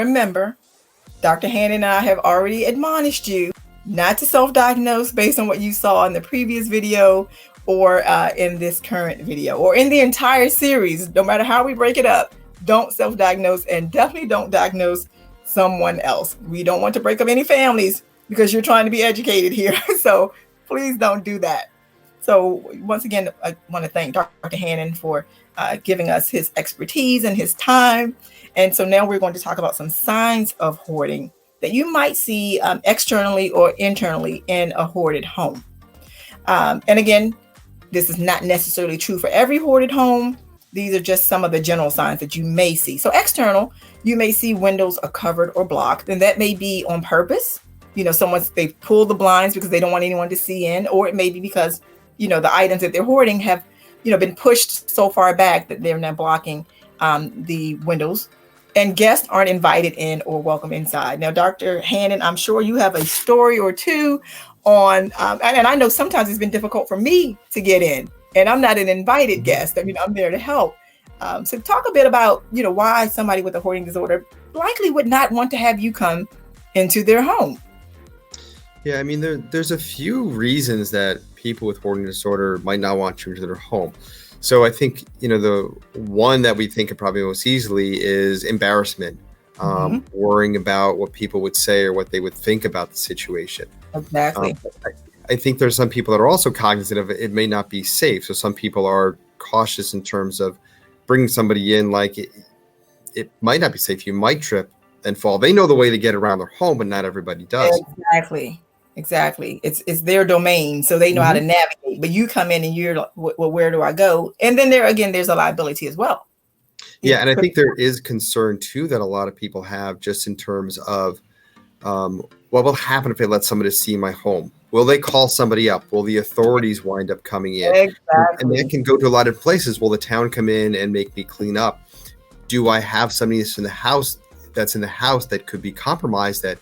remember, Dr. Hannan and I have already admonished you not to self-diagnose based on what you saw in the previous video or in this current video or in the entire series. No matter how we break it up, don't self-diagnose, and definitely don't diagnose someone else. We don't want to break up any families because you're trying to be educated here. So please don't do that. So once again, I want to thank Dr. Hannan for giving us his expertise and his time. And so now we're going to talk about some signs of hoarding that you might see externally or internally in a hoarded home. And again, this is not necessarily true for every hoarded home. These are just some of the general signs that you may see. So external, you may see windows are covered or blocked, and that may be on purpose. They've pulled the blinds because they don't want anyone to see in, or it may be because, the items that they're hoarding have, been pushed so far back that they're now blocking the windows, and guests aren't invited in or welcome inside. Now, Dr. Hannan, I'm sure you have a story or two on, and I know sometimes it's been difficult for me to get in, and I'm not an invited guest. I'm there to help. So talk a bit about, why somebody with a hoarding disorder likely would not want to have you come into their home. Yeah, there's a few reasons that people with hoarding disorder might not want you into their home. So I think, the one that we think of probably most easily is embarrassment, worrying about what people would say or what they would think about the situation. Exactly. I think there's some people that are also cognizant of it may not be safe. So some people are cautious in terms of bringing somebody in, like it might not be safe. You might trip and fall. They know the way to get around their home, but not everybody does. Exactly. It's their domain, so they know how to navigate. But you come in and you're like, well, where do I go? And then there's a liability as well. Yeah, and I think there is concern too that a lot of people have just in terms of what will happen if they let somebody see my home? Will they call somebody up? Will the authorities wind up coming in? Exactly. And that can go to a lot of places. Will the town come in and make me clean up? Do I have somebody that's in the house that could be compromised, that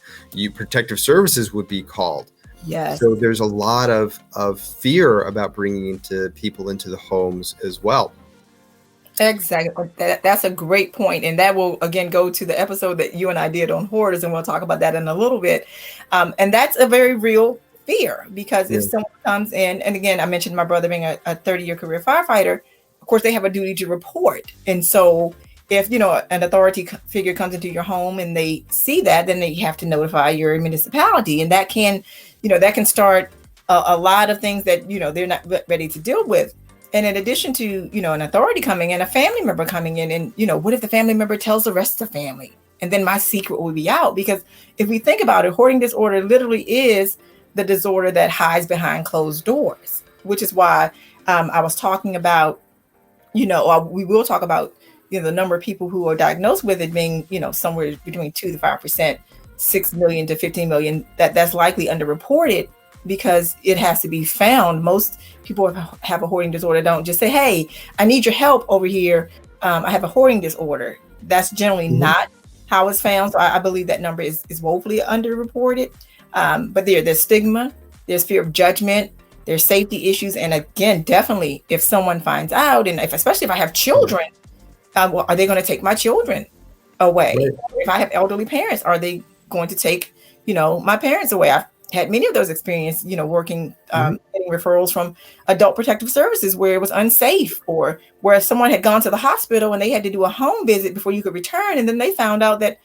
protective services would be called? Yes. So there's a lot of fear about bringing people into the homes as well. Exactly. That's a great point. And that will, again, go to the episode that you and I did on hoarders, and we'll talk about that in a little bit. And that's a very real fear, because if someone comes in, and again, I mentioned my brother being a 30-year career firefighter, of course, they have a duty to report. And so if, an authority figure comes into your home and they see that, then they have to notify your municipality. And that can start a lot of things that, they're not ready to deal with. And in addition to, an authority coming in, a family member coming in, and, what if the family member tells the rest of the family? And then my secret will be out. Because if we think about it, hoarding disorder literally is the disorder that hides behind closed doors, which is why I was talking about, we will talk about, the number of people who are diagnosed with it being, somewhere between 2 to 5%, 6 million to 15 million, that's likely underreported, because it has to be found. Most people who have a hoarding disorder don't just say, hey, I need your help over here. I have a hoarding disorder. That's generally not how it's found. So I believe that number is woefully underreported. But there's stigma, there's fear of judgment, there's safety issues. And again, definitely, if someone finds out, and especially if I have children, are they going to take my children away? Right. If I have elderly parents, are they going to take, my parents away? I've had many of those experiences, working, getting referrals from adult protective services where it was unsafe, or where someone had gone to the hospital and they had to do a home visit before you could return. And then they found out that,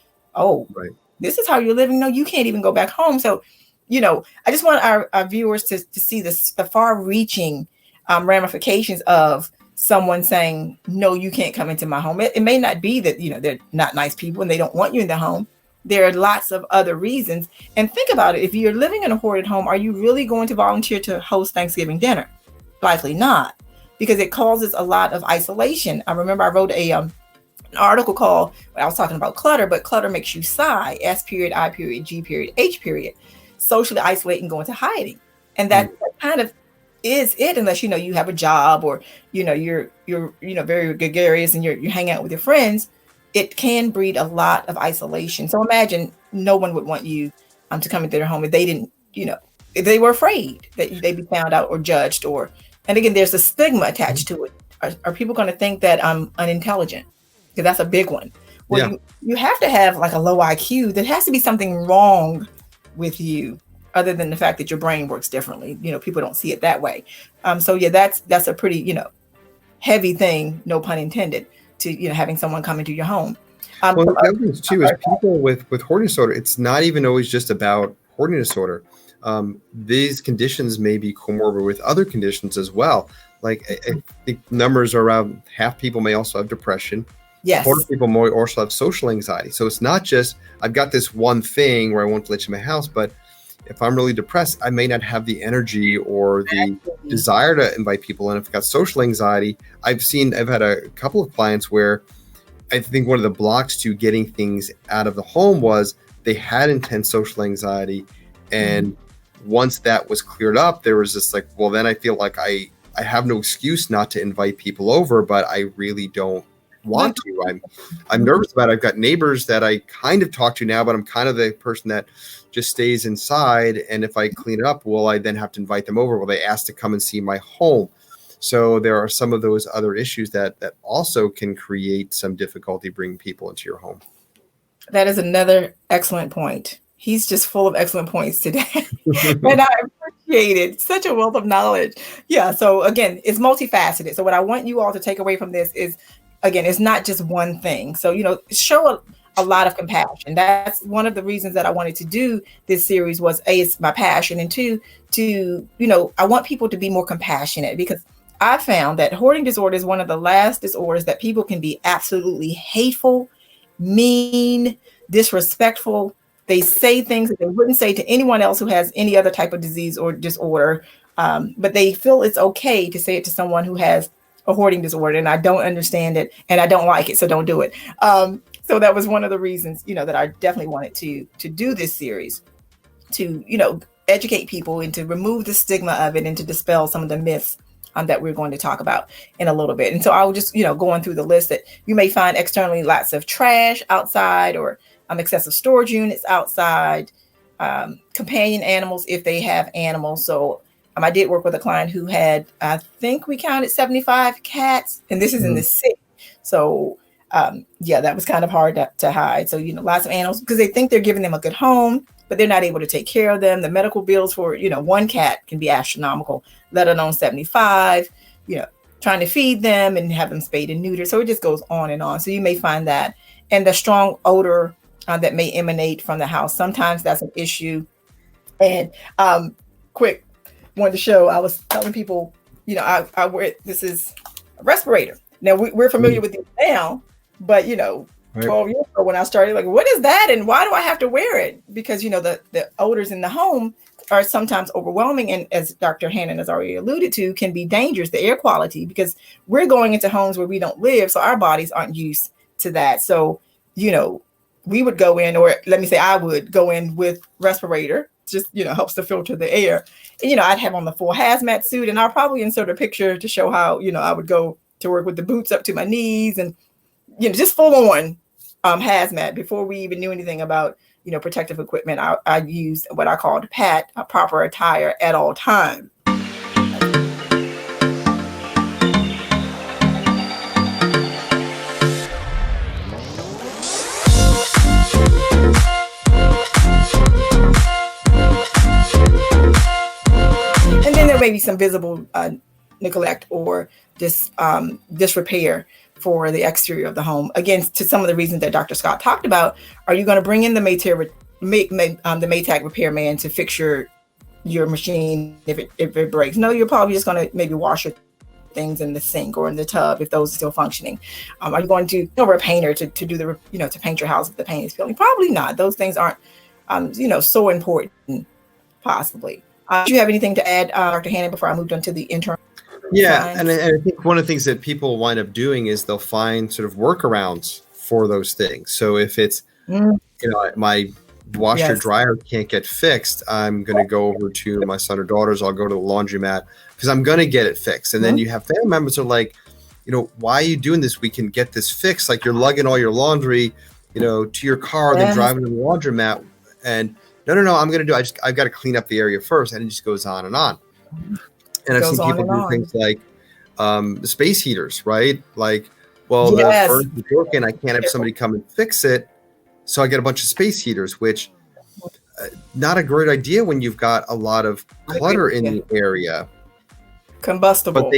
this is how you're living. No, you can't even go back home. So, I just want our viewers to see the far reaching ramifications of someone saying, no, you can't come into my home. It may not be that, they're not nice people and they don't want you in the home. There are lots of other reasons. And think about it. If you're living in a hoarded home, are you really going to volunteer to host Thanksgiving dinner? Likely not, because it causes a lot of isolation. I remember I wrote an article called, I was talking about clutter, but clutter makes you sigh, S period, I period, G period, H period, socially isolate and go into hiding. And that kind of is it, unless, you have a job, or, you're very gregarious and you hang out with your friends. It can breed a lot of isolation. So imagine no one would want you to come into their home if they didn't, if they were afraid that they'd be found out or judged, and again, there's a stigma attached to it. Are people going to think that I'm unintelligent? Because that's a big one. Well, you have to have like a low IQ. There has to be something wrong with you other than the fact that your brain works differently. People don't see it that way. So yeah, that's a pretty, heavy thing, no pun intended, to, having someone come into your home. Well, the other thing too is people with hoarding disorder, it's not even always just about hoarding disorder. These conditions may be comorbid with other conditions as well. Like I think numbers are around half people may also have depression. Yes. A quarter of people may also have social anxiety. So it's not just, I've got this one thing where I won't let you in my house, but if I'm really depressed, I may not have the energy or the desire to invite people in. If I've got social anxiety, I've had a couple of clients where I think one of the blocks to getting things out of the home was they had intense social anxiety. And once that was cleared up, there was this like, well, then I feel like I have no excuse not to invite people over, but I really don't want to. I'm nervous about it. I've got neighbors that I kind of talk to now, but I'm kind of the person that just stays inside. And if I clean it up, will I then have to invite them over? Will they ask to come and see my home? So there are some of those other issues that also can create some difficulty bringing people into your home. That is another excellent point. He's just full of excellent points today. And I appreciate it. Such a wealth of knowledge. Yeah. So again, it's multifaceted. So what I want you all to take away from this is, again, it's not just one thing. So, show a lot of compassion. That's one of the reasons that I wanted to do this series was A, it's my passion. And two, I want people to be more compassionate, because I found that hoarding disorder is one of the last disorders that people can be absolutely hateful, mean, disrespectful. They say things that they wouldn't say to anyone else who has any other type of disease or disorder. But they feel it's okay to say it to someone who has a hoarding disorder, and I don't understand it and I don't like it. So don't do it. So that was one of the reasons, that I definitely wanted to do this series, to, educate people and to remove the stigma of it and to dispel some of the myths that we're going to talk about in a little bit. And so I will just, going through the list that you may find externally lots of trash outside, or excessive storage units outside, companion animals if they have animals. So I did work with a client who had, I think we counted 75 cats, and this is in the city. So that was kind of hard to hide. So, lots of animals, because they think they're giving them a good home, but they're not able to take care of them. The medical bills for, one cat can be astronomical, let alone 75, trying to feed them and have them spayed and neutered. So it just goes on and on. So you may find that. And the strong odor that may emanate from the house, sometimes that's an issue. And quick, wanted to show, I was telling people, I wear, this is a respirator. Now we're familiar with these now, but 12 years ago when I started, like, what is that? And why do I have to wear it? Because, the odors in the home are sometimes overwhelming. And as Dr. Hannan has already alluded to, can be dangerous, the air quality, because we're going into homes where we don't live. So our bodies aren't used to that. So, we would go in, or let me say, I would go in with respirator, just, helps to filter the air. And, I'd have on the full hazmat suit, and I'll probably insert a picture to show how, I would go to work with the boots up to my knees and, just full on hazmat. Before we even knew anything about, protective equipment, I used what I called PAT, a proper attire at all times. And then there may be some visible neglect or disrepair for the exterior of the home. Again, to some of the reasons that Dr. Scott talked about, are you going to bring in the Maytag repairman to fix your machine if it breaks? No, you're probably just going to maybe wash your things in the sink or in the tub if those are still functioning. Are you going to over a painter to do the to paint your house if the paint is peeling? Probably not. Those things aren't so important. Possibly. Do you have anything to add, Dr. Hannan, before I moved on to the internal? Yeah, and I think one of the things that people wind up doing is they'll find sort of workarounds for those things. So if it's, my washer dryer can't get fixed, I'm going to go over to my son or daughters. I'll go to the laundromat because I'm going to get it fixed. And then you have family members who are like, why are you doing this? We can get this fixed. Like you're lugging all your laundry, to your car, then driving to the laundromat. And no, I'm going to do, I've got to clean up the area first. And it just goes on and on. And I've seen people do things like the space heaters, right? Like Well, the Yes. furnace is broken. I can't have somebody come and fix it. So I get a bunch of space heaters, which not a great idea when you've got a lot of clutter in the area. But Combustible.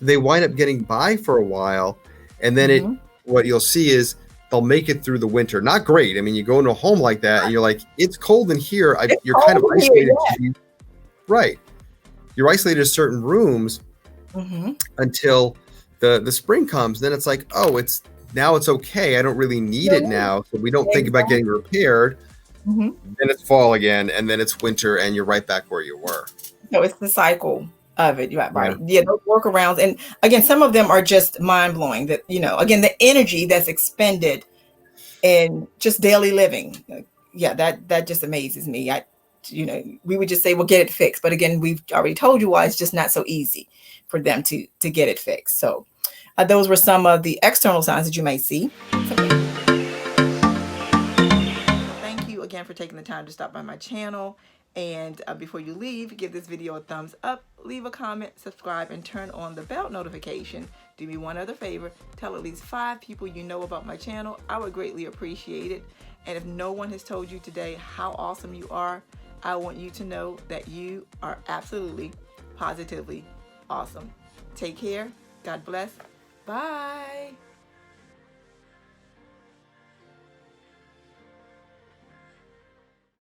they wind up getting by for a while. And then what you'll see is they'll make it through the winter. Not great. I mean, you go into a home like that and you're like, it's cold in here. You're kind of isolated. Right. You're isolated to certain rooms until the spring comes. Then it's like, oh, it's okay. I don't really need it now. So we don't think about getting repaired. Then it's fall again, and then it's winter, and you're right back where you were. So it's the cycle of it. Right. Yeah, those workarounds. And again, some of them are just mind blowing that, again, the energy that's expended in just daily living. Yeah, that just amazes me. We would just say, well, get it fixed. But again, we've already told you why it's just not so easy for them to get it fixed. So those were some of the external signs that you may see. Thank you again for taking the time to stop by my channel. And before you leave, give this video a thumbs up, leave a comment, subscribe, and turn on the bell notification. Do me one other favor, tell at least 5 people you know about my channel. I would greatly appreciate it. And if no one has told you today how awesome you are, I want you to know that you are absolutely, positively awesome. Take care. God bless. Bye.